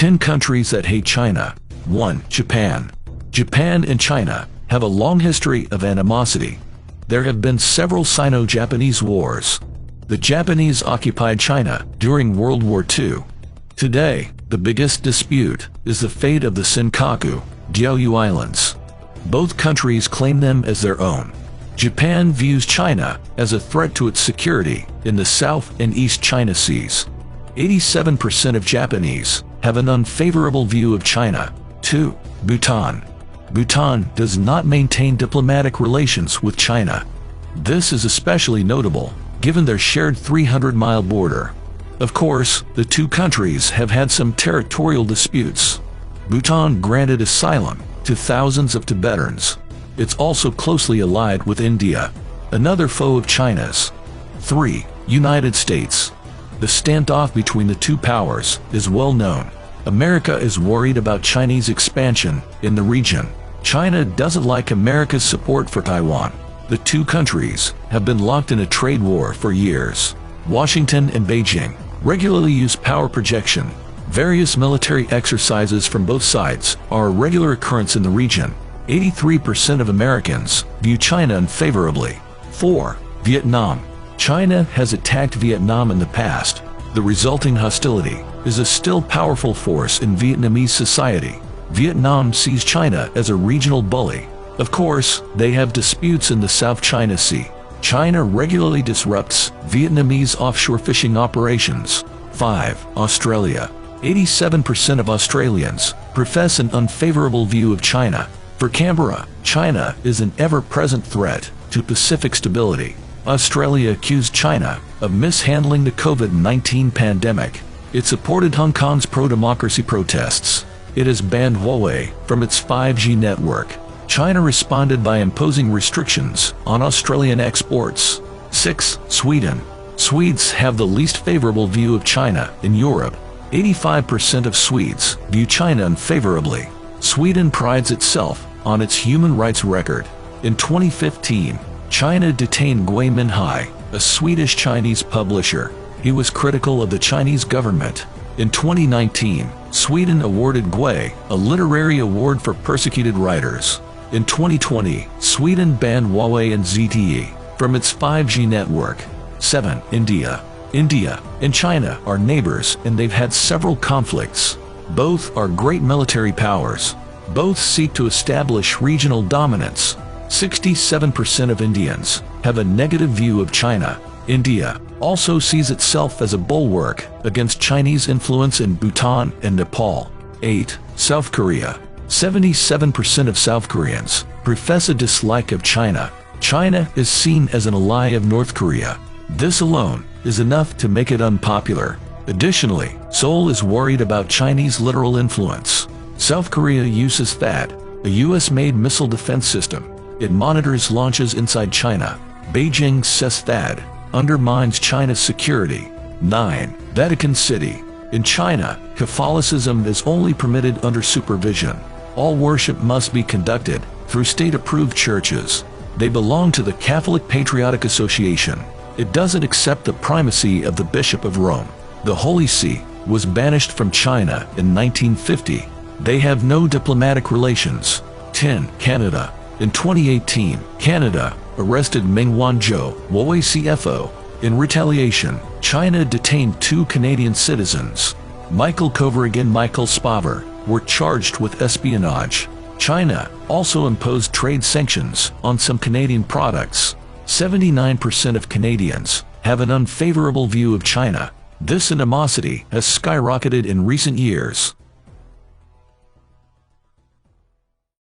10 countries that hate China. 1. Japan. Japan and China have a long history of animosity. There have been several Sino-Japanese wars. The Japanese occupied China during World War II. Today, the biggest dispute is the fate of the Senkaku, Diaoyu Islands. Both countries claim them as their own. Japan views China as a threat to its security in the South and East China Seas. 87% of Japanese have an unfavorable view of China. 2. Bhutan. Bhutan does not maintain diplomatic relations with China. This is especially notable given their shared 300-mile border. Of course, the two countries have had some territorial disputes. Bhutan granted asylum to thousands of Tibetans. It's also closely allied with India, another foe of China's. 3. United States. The standoff between the two powers is well known. America is worried about Chinese expansion in the region. China doesn't like America's support for Taiwan. The two countries have been locked in a trade war for years. Washington and Beijing regularly use power projection. Various military exercises from both sides are a regular occurrence in the region. 83% of Americans view China unfavorably. 4. Vietnam. China has attacked Vietnam in the past. The resulting hostility is a still powerful force in Vietnamese society. Vietnam sees China as a regional bully. Of course, they have disputes in the South China Sea. China regularly disrupts Vietnamese offshore fishing operations. 5. Australia. 87% of Australians profess an unfavorable view of China. For Canberra, China is an ever-present threat to Pacific stability. Australia accused China of mishandling the COVID-19 pandemic. It supported Hong Kong's pro-democracy protests. It has banned Huawei from its 5G network. China responded by imposing restrictions on Australian exports. 6. Sweden. Swedes have the least favorable view of China in Europe. 85% of Swedes view China unfavorably. Sweden prides itself on its human rights record. In 2015, China detained Gui Minhai, a Swedish-Chinese publisher. He was critical of the Chinese government. In 2019, Sweden awarded Gui a literary award for persecuted writers. In 2020, Sweden banned Huawei and ZTE from its 5G network. 7. India. India and China are neighbors and they've had several conflicts. Both are great military powers. Both seek to establish regional dominance. 67% of Indians have a negative view of China. India also sees itself as a bulwark against Chinese influence in Bhutan and Nepal. 8. South Korea. 77% of South Koreans profess a dislike of China. China is seen as an ally of North Korea. This alone is enough to make it unpopular. Additionally, Seoul is worried about Chinese literal influence. South Korea uses THAAD, a US-made missile defense system. It monitors launches inside China. Beijing says THAAD undermines China's security. 9. Vatican City. In China, Catholicism is only permitted under supervision. All worship must be conducted through state-approved churches. They belong to the Catholic Patriotic Association. It doesn't accept the primacy of the Bishop of Rome. The Holy See was banished from China in 1950. They have no diplomatic relations. 10. Canada. In 2018, Canada arrested Meng Wanzhou, Huawei CFO. In retaliation, China detained 2 Canadian citizens. Michael Kovrig and Michael Spavor were charged with espionage. China also imposed trade sanctions on some Canadian products. 79% of Canadians have an unfavorable view of China. This animosity has skyrocketed in recent years.